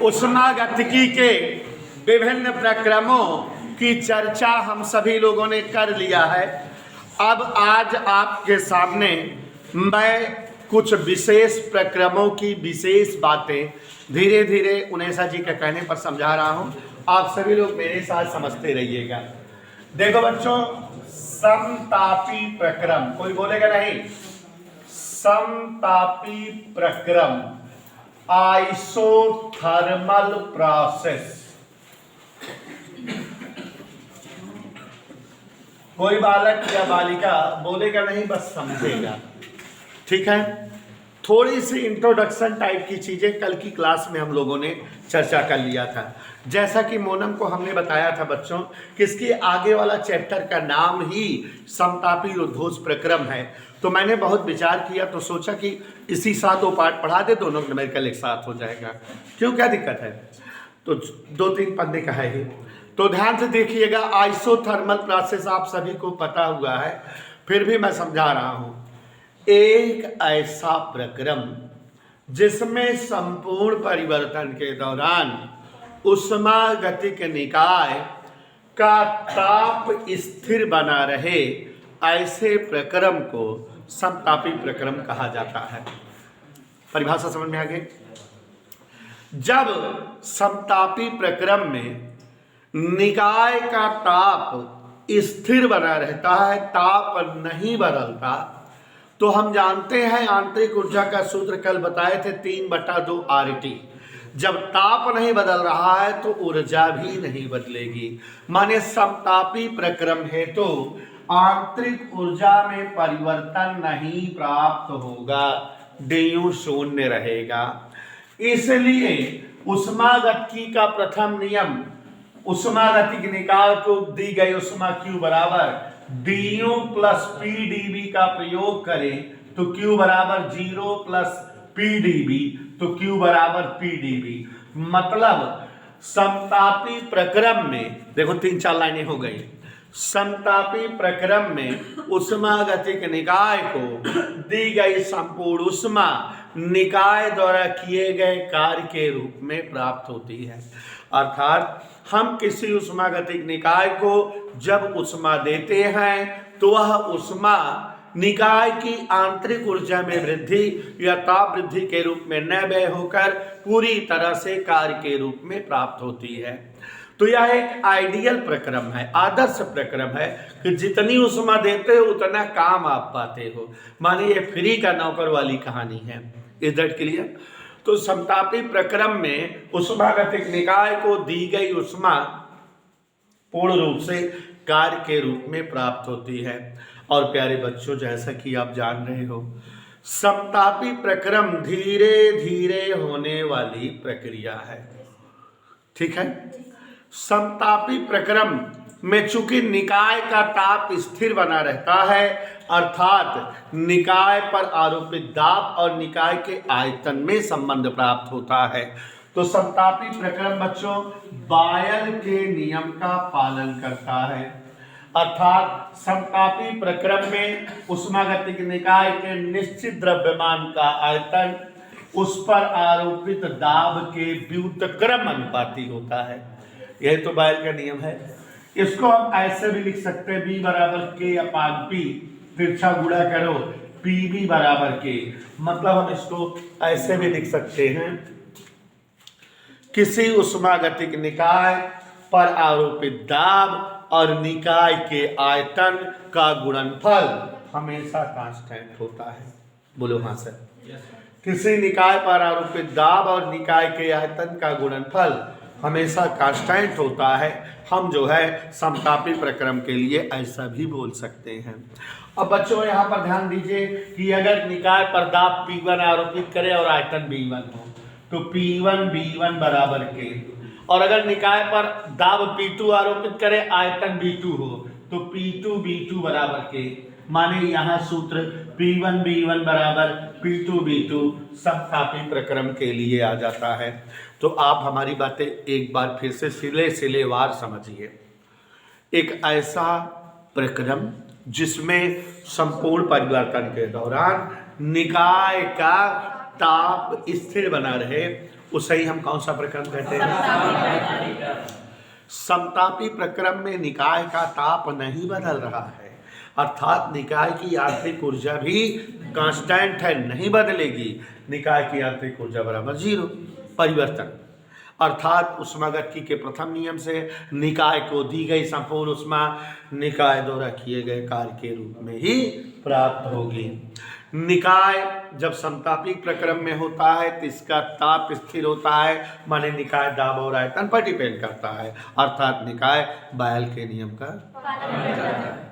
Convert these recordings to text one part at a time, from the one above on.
ऊष्मागतिकी के विभिन्न प्रक्रमों की चर्चा हम सभी लोगों ने कर लिया है। अब आज आपके सामने मैं कुछ विशेष प्रक्रमों की विशेष बातें धीरे धीरे उनेसा जी के कहने पर समझा रहा हूं। आप सभी लोग मेरे साथ समझते रहिएगा। देखो बच्चों, समतापी प्रक्रम, कोई बोलेगा नहीं, समतापी प्रक्रम, आइसोथर्मल प्रोसेस। कोई बालक या बालिका बोलेगा नहीं, बस समझेगा। ठीक है, थोड़ी सी इंट्रोडक्शन टाइप की चीजें कल की क्लास में हम लोगों ने चर्चा कर लिया था। जैसा कि मोनम को हमने बताया था बच्चों कि इसके आगे वाला चैप्टर का नाम ही समतापी उद्घोष प्रक्रम है। तो मैंने बहुत विचार किया तो सोचा कि इसी साथ वो पाठ पढ़ा दे, दोनों न्यूमेरिकल एक साथ हो जाएगा। क्यों, क्या दिक्कत है? तो 2-3 पन्ने का है ही। तो ध्यान से देखिएगा, आइसोथर्मल प्रोसेस आप सभी को पता हुआ है, फिर भी मैं समझा रहा हूं। एक ऐसा प्रक्रम जिसमें संपूर्ण परिवर्तन के दौरान ऊष्मागतिक निकाय का ताप स्थिर बना रहे, ऐसे प्रक्रम को समतापी प्रक्रम कहा जाता है। परिभाषा समझ में आ गई? जब समतापी प्रक्रम में निकाय का ताप स्थिर बना रहता है, ताप नहीं बदलता, तो हम जानते हैं आंतरिक ऊर्जा का सूत्र कल बताए थे 3/2 RT। जब ताप नहीं बदल रहा है तो ऊर्जा भी नहीं बदलेगी। माने समतापी प्रक्रम है तो आंतरिक ऊर्जा में परिवर्तन नहीं प्राप्त होगा, du शून्य रहेगा। इसलिए ऊष्मागतिकी का प्रथम नियम, ऊष्मागतिक निकाय को दी गई ऊष्मा Q बराबर du प्लस PdV का प्रयोग करें तो Q बराबर 0 प्लस PdV, तो Q बराबर PdV। मतलब समतापी प्रक्रम में देखो 3-4 लाइनें हो गई। समतापी प्रक्रम में ऊष्मागतिक निकाय को दी गई संपूर्ण ऊष्मा निकाय द्वारा किए गए कार्य के रूप में प्राप्त होती है। अर्थात हम किसी ऊष्मागतिक निकाय को जब ऊष्मा देते हैं तो वह ऊष्मा निकाय की आंतरिक ऊर्जा में वृद्धि या ताप वृद्धि के रूप में न व्यय होकर पूरी तरह से कार्य के रूप में प्राप्त होती है। तो यह एक आइडियल प्रक्रम है, आदर्श प्रक्रम है कि जितनी ऊष्मा देते हो उतना काम आप पाते हो। माने ये फ्री का नौकर वाली कहानी है। Is that clear? तो समतापी प्रक्रम में ऊष्मागतिक निकाय को दी गई ऊष्मा पूर्ण रूप से कार्य के रूप में प्राप्त होती है। और प्यारे बच्चों, जैसा कि आप जान रहे हो, समतापी प्रक्रम धीरे धीरे होने वाली प्रक्रिया है। ठीक है, समतापी प्रक्रम में चूंकि निकाय का ताप स्थिर बना रहता है, अर्थात निकाय पर आरोपित दाब और निकाय के आयतन में संबंध प्राप्त होता है। तो समतापी प्रक्रम बच्चों बायल के नियम का पालन करता है। अर्थात समतापी प्रक्रम में ऊष्मागतिक निकाय के निश्चित द्रव्यमान का आयतन उस पर आरोपित दाब के व्युत्क्रम अनुपाती होता है। यही तो बायल का नियम है। इसको हम ऐसे भी लिख सकते हैं, B बराबर K/P, तिरछा गुणा करो PV बराबर K। मतलब हम इसको ऐसे भी लिख सकते हैं, किसी ऊष्मागतिक निकाय पर आरोपित दाब और निकाय के आयतन का गुणनफल हमेशा कांस्टेंट होता है। बोलो हाँ सर। किसी निकाय पर आरोपित दाब और निकाय के आयतन का गुणनफल हमेशा कांस्टेंट होता है। हम जो है समतापी प्रक्रम के लिए ऐसा भी बोल सकते हैं। अब बच्चों यहाँ पर ध्यान दीजिए कि अगर निकाय पर दाब P1 आरोपित करे और आयतन B1 हो तो P1 B1 बराबर K, और अगर निकाय पर दाब P2 आरोपित करे, आयतन B2 हो तो P2 B2 बराबर K। माने यहाँ सूत्र P1 B1 बराबर P2 B2 समतापी प्रक्रम के लिए आ जाता है। तो आप हमारी बातें एक बार फिर से सिलेवार समझिए। एक ऐसा प्रक्रम जिसमें संपूर्ण परिवर्तन के दौरान निकाय का ताप स्थिर बना रहे, उसे ही हम कौन सा प्रक्रम कहते हैं? समतापी प्रक्रम में निकाय का ताप नहीं बदल रहा है, अर्थात निकाय की आंतरिक ऊर्जा भी कांस्टेंट है, नहीं बदलेगी। निकाय की आंतरिक ऊर्जा बराबर 0, परिवर्तन। अर्थात उष्मागतिकी के प्रथम नियम से निकाय को दी गई संपूर्ण उष्मा निकाय द्वारा किए गए कार्य के रूप में ही प्राप्त होगी। निकाय जब समतापी प्रक्रम में होता है तो इसका ताप स्थिर होता है, माने निकाय दाब और आयतन पर डिपेंड करता है, अर्थात निकाय बायल के नियम का पालन करता है।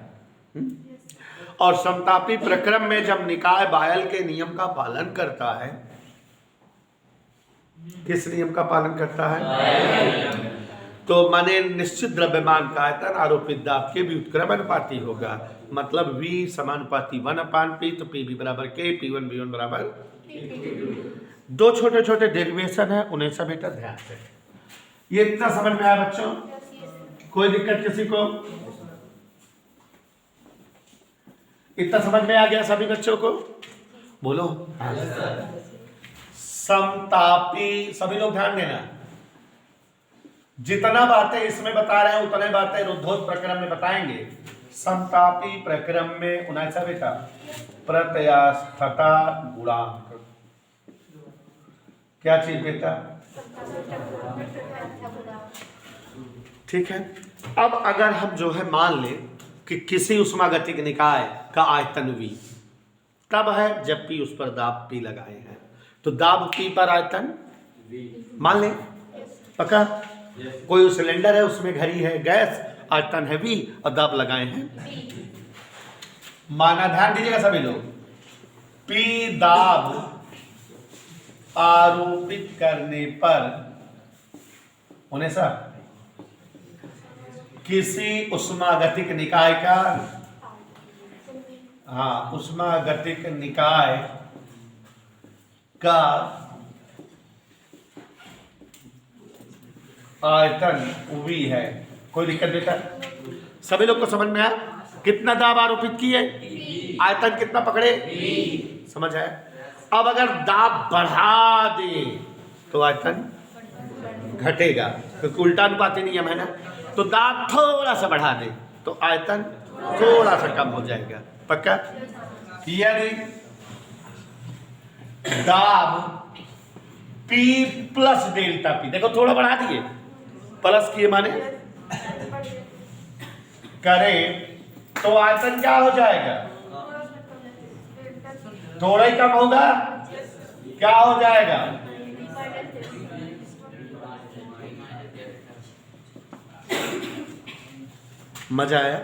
और समतापी प्रक्रम में जब निकाय बायल के नियम का पालन करता है, किस नियम का पालन करता है? तो माने निश्चित द्रव्यमान का आयतन आरोपित दाब के व्युत्क्रम अनुपाती होगा, मतलब V समानुपाती 1/P, तो PV बराबर K, P1 V1 बराबर। दो छोटे छोटे डेरिवेशन है, उन्हें सब बेटा ध्यान से। ये इतना समझ में आया बच्चों? कोई दिक्कत किसी को? इतना समझ में आ गया सभी बच्चों को? बोलो। समतापी, सभी लोग ध्यान देना, जितना बातें इसमें बता रहे हैं उतने बातें रुद्धोत प्रक्रम में बताएंगे। समतापी प्रक्रम में 19 बेटा प्रत्यास्थता गुणांक, क्या चीज बेटा? ठीक है। अब अगर हम जो है मान ले कि किसी उष्मागतिक निकाय का आयतन V तब है जब P उस पर दाब P लगाए हैं, तो दाब P पर आयतन मान ले, पक्का? कोई सिलेंडर है, उसमें घड़ी है गैस, आयतन है V और दाब लगाए हैं माना। ध्यान दीजिएगा सभी लोग, P दाब आरोपित करने पर उन्हें सब किसी उष्मागतिक निकाय का, हाँ, उष्मागतिक निकाय का आयतन V है। कोई दिक्कत बेटा? सभी लोग को समझ में आया? कितना दाब आरोपित किए, आयतन कितना पकड़े, समझ आया? अब अगर दाब बढ़ा दे तो आयतन घटेगा, क्योंकि उल्टा अनुपाती नियम है ना। तो दाब थोड़ा सा बढ़ा दे तो आयतन थोड़ा सा कम हो जाएगा, पक्का? यदि दाब P प्लस डेल्टा P, देखो थोड़ा बढ़ा दिए, प्लस किए माने करें तो आयतन क्या हो जाएगा? थोड़ा ही कम होगा, क्या हो जाएगा? मजा आया?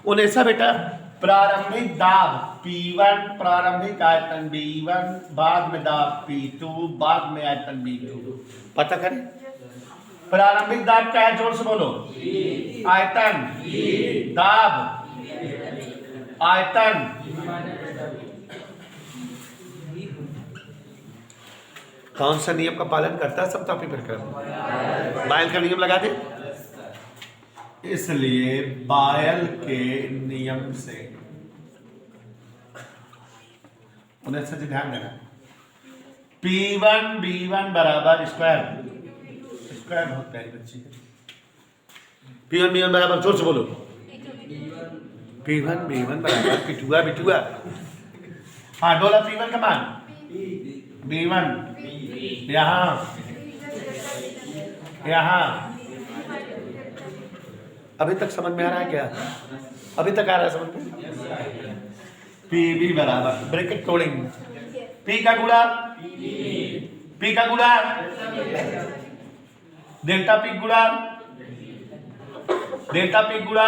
उन्हें सब बेटा प्रारंभिक दाब P1, प्रारंभिक आयतन B1, बाद में दाब P2, बाद में आयतन B2, पता करें? प्रारंभिक दाब क्या है? जोर से बोलो। आयतन, दाब, आयतन, कौन सा नियम का पालन करता है समतापी प्रक्रम? बायल का नियम लगा दे। इसलिए बायल के नियम से उन्हें सच ध्यान देना, P1 B1 बराबर स्क्वायर बहुत प्यारी बच्ची है। P1 B1 बराबर, जोर से बोलो, P1 B1 बराबर P2 हाँ, डोला P1 का मान B1 यहाँ अभी तक समझ में आ रहा है क्या? अभी तक आ रहा है समझ में? PB बराबर, ब्रैकेट तोड़ेंगे, P का गुणा डेल्टा P गुणा डेल्टा P गुणा,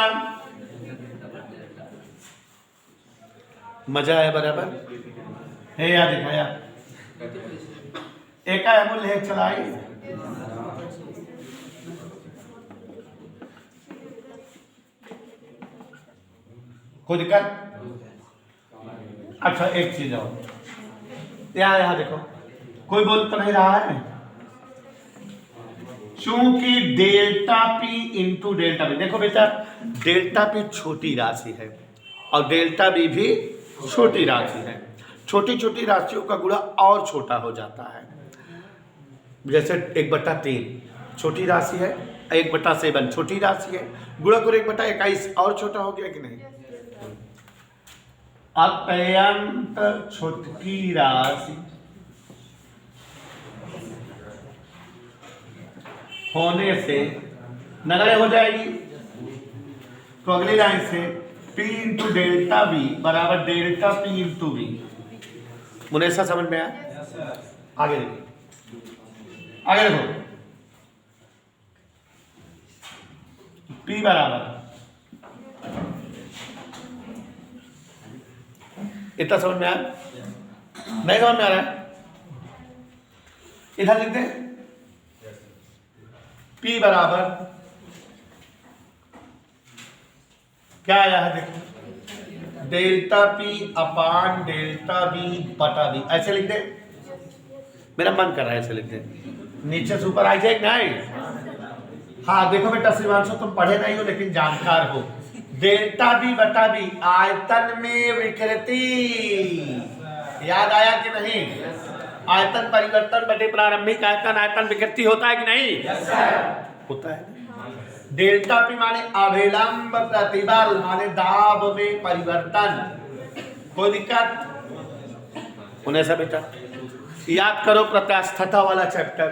मजा आया? बराबर है या दिखाया? एक मूल्य है, चलाई कोई दिक्कत? अच्छा एक चीज और, यहाँ देखो, कोई बोल तो नहीं रहा है, चूंकि delta P into delta B, देखो बेटा डेल्टा P छोटी राशि है और डेल्टा B भी छोटी राशि है, छोटी छोटी राशियों का गुणा और छोटा हो जाता है। जैसे 1/3 छोटी राशि है, 1/7 छोटी राशि है, गुणा करो 1/21 और छोटा हो गया कि नहीं। अत्यंत छोटी राशि होने से नगण्य हो जाएगी। तो अगली लाइन से P इंटू डेल्टा बी बराबर डेल्टा P इंटू बी। मुनेसा समझ में आया? आगे देखिए, आगे देखो, P बराबर इतना समझ में आया? नहीं समझ में आ रहा है? इधर लिखते हैं P बराबर क्या आया है, देखो, delta P upon delta B बटा बी। ऐसे लिख दे, मेरा मन कर रहा है ऐसे लिख दे, नीचे से ऊपर आ जाए नहीं। हाँ देखो बेटा श्रीवांशु, तुम पढ़े नहीं हो लेकिन जानकार हो। डेल्टा बी बटा बी आयतन में विकृति, याद आया कि नहीं? आयतन परिवर्तन बटे प्रारंभिक आयतन, आयतन विकृति होता है कि नहीं? होता है। डेल्टा पी माने अभिलंब प्रतिबल, माने दाब में परिवर्तन। कोई दिक्कत? उन्हें सब बेटा याद करो प्रत्यास्थता वाला चैप्टर।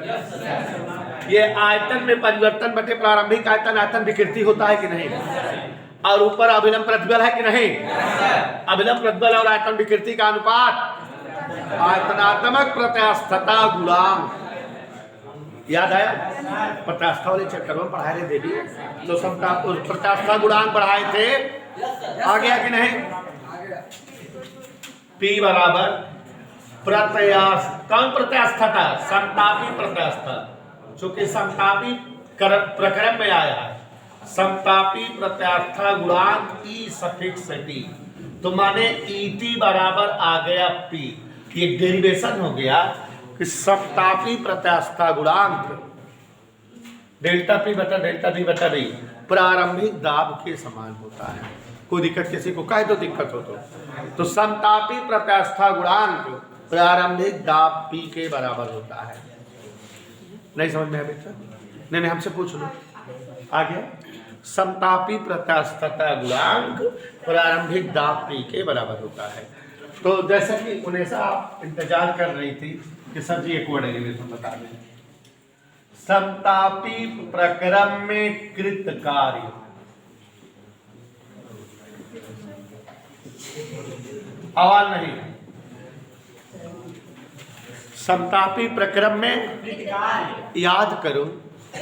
ये आयतन में परिवर्तन बटे प्रारंभिक आयतन, आयतन विकृति होता है कि नहीं? और ऊपर अभिलंब प्रतिबल है कि नहीं? अभिलंब प्रतिबल और आयतन विकृति का अनुपात आयतनात्मक प्रत्यास्थता गुणांक। याद आया? प्रत्यास्था वाले चैप्टर में पढ़ाए रहे देवी, तो सबका प्रत्यास्था गुणांक पढ़ाए थे। आ गया कि नहीं? P बराबर कौन प्रत्यास्थता? समतापी प्रत्यास्था, चूंकि समतापी प्रकरण में आया है। समतापी प्रत्यास्था गुणांक E सफिक्स T, तो माने ET बराबर आ गया P। ये डेरिवेशन हो गया कि समतापी प्रत्यास्था गुणांक डेल्टा P बटा डेल्टा B बटा B प्रारंभिक दाब के समान होता है। कोई दिक्कत किसी को कहे तो दिक्कत हो तो समतापी प्रत्यास्था गुणांक प्रारंभिक दाब P के बराबर होता है। नहीं समझ में आया बेटा? नहीं हमसे पूछ लो। आ गया? समतापी प्रत्यास्थता गुणांक प्रारंभिक दाब P के बराबर होता है। तो जैसा कि उन्हें आप इंतजार कर रही थी कि सर जी एक वर्ड एलिवेशन बता दें। समतापी प्रक्रम में कृत कार्य, आवाज नहीं, समतापी प्रक्रम में याद करो,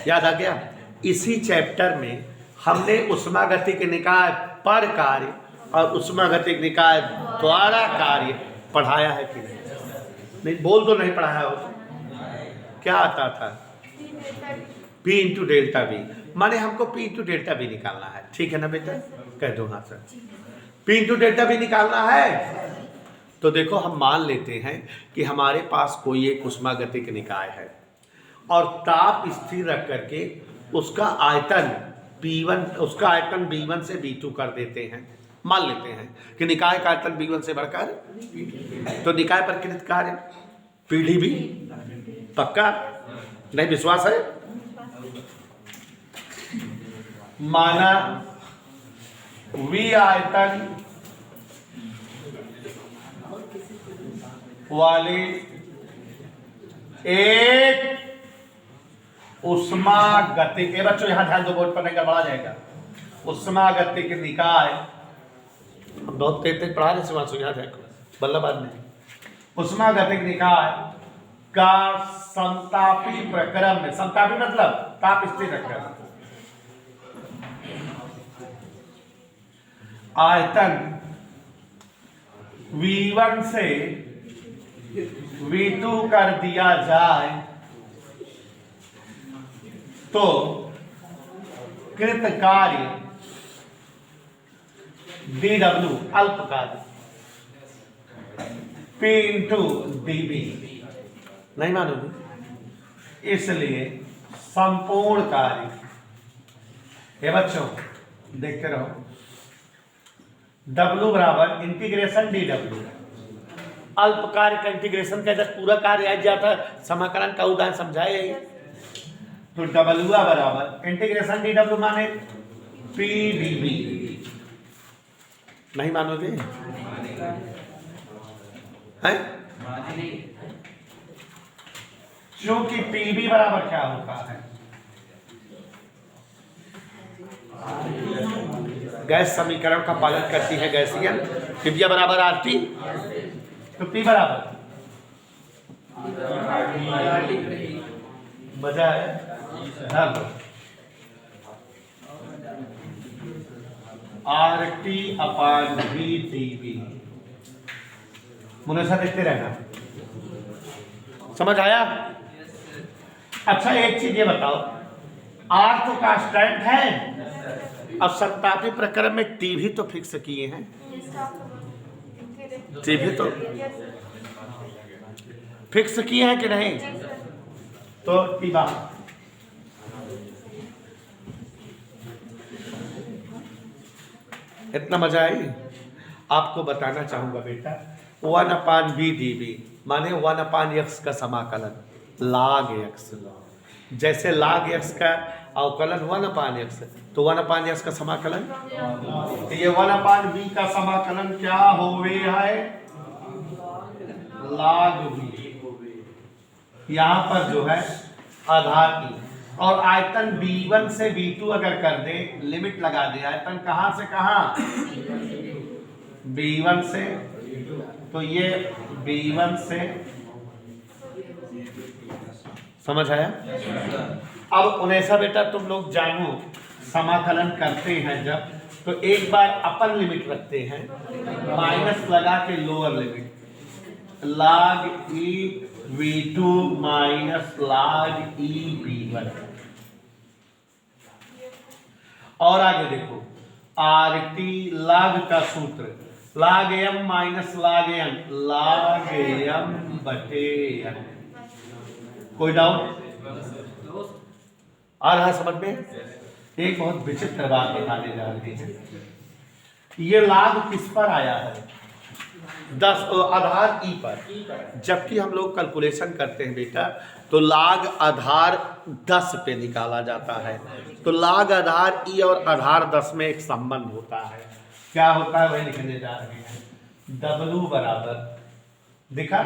याद आ गया? इसी चैप्टर में हमने उष्मागतिक निकाय पर कार्य और उष्मागतिक निकाय द्वारा कार्य पढ़ाया है कि नहीं? नहीं बोल तो नहीं पढ़ाया हो। क्या आता था? P इंटू डेल्टा बी, माने हमको P इंटू डेल्टा बी निकालना है। ठीक है ना बेटा? कह दो हाँ sir, P into delta B निकालना है। तो देखो हम मान लेते हैं कि हमारे पास कोई एक उष्मागतिक निकाय है और ताप स्थिर रख करके उसका आयतन P1, उसका आयतन B1 से B2 कर देते हैं। मान लेते हैं कि निकाय का आयतन B1 से बढ़कर, तो निकाय पर कृत कार्य PdB पक्का? नहीं विश्वास है? माना V आयतन वाली एक उष्मागतिक, ये बच्चों यहां ध्यान दो, बोर्ड पर नहीं गड़बड़ा जाएगा। उष्मागतिक निकाय, हम बहुत तेज पढ़ा रहे शिवांशु, याद है बल्लभाबाद में। उष्मागतिक निकाय का समतापी प्रक्रम में, समतापी मतलब ताप स्थिर रखकर, आयतन V1 से V2 कर दिया जाए तो कृत कार्य dW अल्प कार्य P इंटू dB। नहीं मानोगे? इसलिए संपूर्ण कार्य, ये बच्चों देखते रहो, W बराबर इंटीग्रेशन dW अल्प कार्य का इंटीग्रेशन का जब पूरा कार्य आ जाता है, समाकलन का उदाहरण समझाए यही। तो डब्ल्यू बराबर इंटीग्रेशन डी डब्ल्यू माने पी डी बी। नहीं मानोगे है? क्योंकि पी बी बराबर क्या होता है, गैस समीकरण का पालन करती है गैसियन। त्रिज्या बराबर आर टी, तो पी बराबर मजा है R T upon we T B. मुझे देखते रहना, समझ आया? अच्छा एक चीज ये बताओ, आर तो कांस्टेंट है, अब समतापी प्रक्रम में टी भी तो फिक्स किए हैं, टी भी तो फिक्स किए हैं कि नहीं? तो टी बाहर इतना मजा आई। आपको बताना चाहूंगा बेटा, 1/v dv माने 1/x का समाकलन log x, जैसे log x का अवकलन 1/x, तो 1/x का समाकलन, ये 1/v का समाकलन क्या होवे है, log v। यहाँ पर जो है आधार की और आयतन b1 से b2 अगर कर दे, लिमिट लगा दे, आयतन कहां से कहां, b1 से, तो ये b1 से, समझ आया? अब उन्हें बेटा तुम लोग जानो, समाकलन करते हैं जब, तो एक बार अपर लिमिट रखते हैं, माइनस लगा के lower limit, log e v2 minus log e v1। और आगे देखो, आर टी log का सूत्र log m minus log n, log m बटे n। कोई डाउट आ रहा समझ में? एक बहुत विचित्र बात बताने जा रही है, ये log किस पर आया है, 10 आधार ई पर, जबकि हम लोग कैलकुलेशन करते हैं बेटा तो log आधार 10 पे निकाला जाता है। तो log आधार ई और आधार 10 में एक संबंध होता है, क्या होता है वही लिखने जा रहे हैं। W बराबर दिखा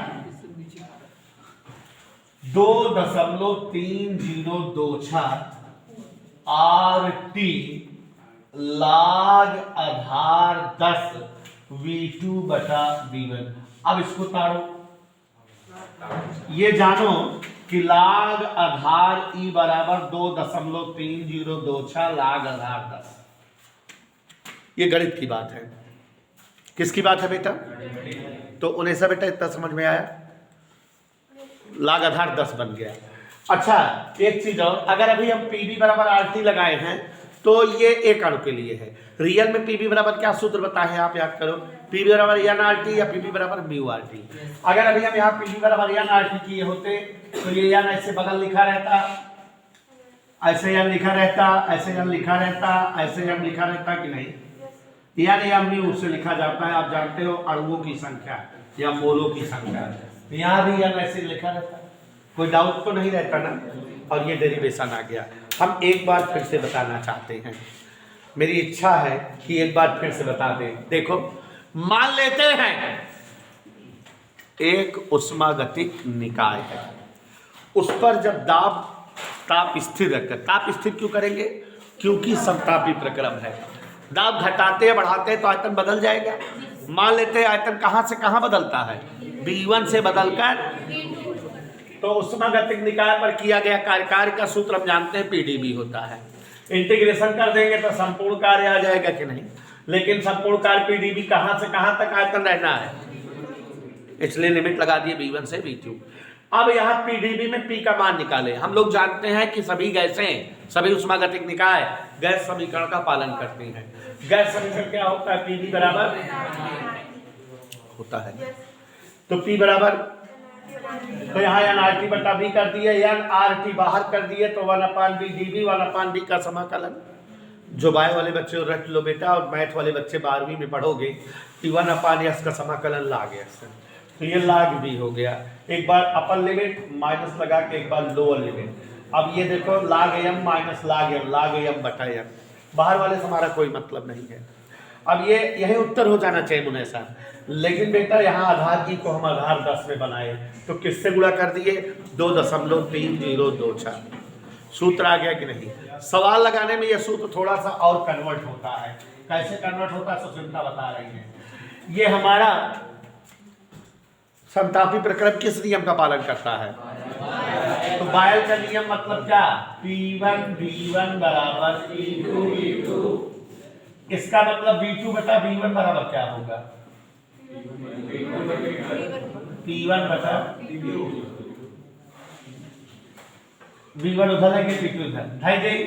2.3026 आर टी log आधार 10 v2 बटा v1। अब इसको तारो, ये जानो कि log आधार ई बराबर 2.3026 log आधार 10। ये गणित की बात है, किसकी बात है बेटा? तो उन्हें सब बेटा इतना समझ में आया, log आधार 10 बन गया। अच्छा एक चीज और, अगर अभी हम पीबी बराबर आरटी लगाए हैं तो ये एक अणु के लिए है, रियल में पीबी बराबर क्या सूत्र बताए आप याद करो, पीबी बराबर एन आरटी या पीबी बराबर म्यू आरटी। अगर अभी हम यहाँ पीबी बराबर एन आरटी किए होते तो ये एन ऐसे बगल लिखा रहता, ऐसे एन लिखा रहता, ऐसे एन लिखा रहता, ऐसे एन लिखा रहता कि नहीं, यानी या म्यू से लिखा जाता है, आप जानते हो अणुओं की संख्या या मोलों की संख्या, यहाँ भी एन ऐसे लिखा रहता, कोई डाउट तो नहीं रहता ना। और ये डेरिवेशन आ गया। हम एक बार फिर से बताना चाहते हैं, मेरी इच्छा है कि एक बार फिर से बता दें। देखो मान लेते हैं एक उष्मागतिक निकाय है, उस पर जब दाब ताप स्थिर रखकर, ताप स्थिर क्यों करेंगे, क्योंकि समतापी प्रक्रम है, दाब घटाते या बढ़ाते हैं तो आयतन बदल जाएगा। मान लेते हैं आयतन कहां से कहां बदलता है, B1 से बदलकर, तो उष्मागतिक निकाय पर किया गया कार्य का सूत्र हम जानते हैं पीडीबी होता है। इंटीग्रेशन कर देंगे तो संपूर्ण कार्य आ जाएगा कि नहीं, लेकिन संपूर्ण कार्य पीडीबी कहां से कहां तक आयतन रहना है, इसलिए लिमिट लगा दिए B1 से B2। अब यहाँ पीडीबी में P का मान निकाले। हम लोग जानते हैं कि सभी गैसें, सभी उष्मागतिक निकाय गैस समीकरण का पालन करते हैं। गैस समीकरण क्या होता है, पीबी बराबर होता है, तो P बराबर, तो यहाँ एन आर टी बटा बी कर दिए, एन आर टी बाहर कर दिए, तो 1/b dv 1/b का समाकलन। जो बायो वाले बच्चे रट लो बेटा, और मैथ वाले बच्चे 12वीं में पढ़ोगे कि 1/s का समाकलन log x। तो ये लाग भी हो गया। एक बार अपर लिमिट माइनस लगा के एक बार लोअर लिमिट। अब ये देखो लाग एम माइनस लाग एम बटा एम, बाहर वाले से हमारा कोई मतलब नहीं है। अब ये यही उत्तर हो जाना चाहिए मुने साहब, लेकिन बेटा यहाँ आधार की को हम आधार 10 में बनाए तो किससे गुणा कर दिए, 2.3024। सूत्र आ गया कि नहीं। सवाल लगाने में यह सूत्र थोड़ा सा और कन्वर्ट होता है। कैसे कन्वर्ट होता है सुचिंता बता रही है। ये हमारा समतापी प्रक्रम किस नियम का पालन करता है, तो बायल का नियम मतलब क्या, P1 V1 बराबर P2 V2। इसका मतलब V2 बटा V1 बराबर क्या होगा, P1 बटा V1 उधर है कि P2 उधर ढाई गई,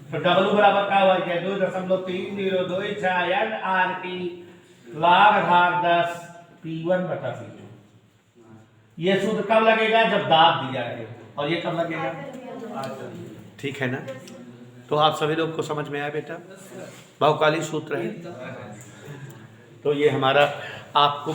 तो W बराबर क्या हुआ, 2.3026 NRT लाग आधार 10 P1 बटा P2। ये सूत्र कब लगेगा, जब दाब दिया है, और ये कब लगेगा, ठीक है ना। तो आप सभी लोग को समझ में आया बेटा, बहुकाली सूत्र है। तो ये हमारा आपको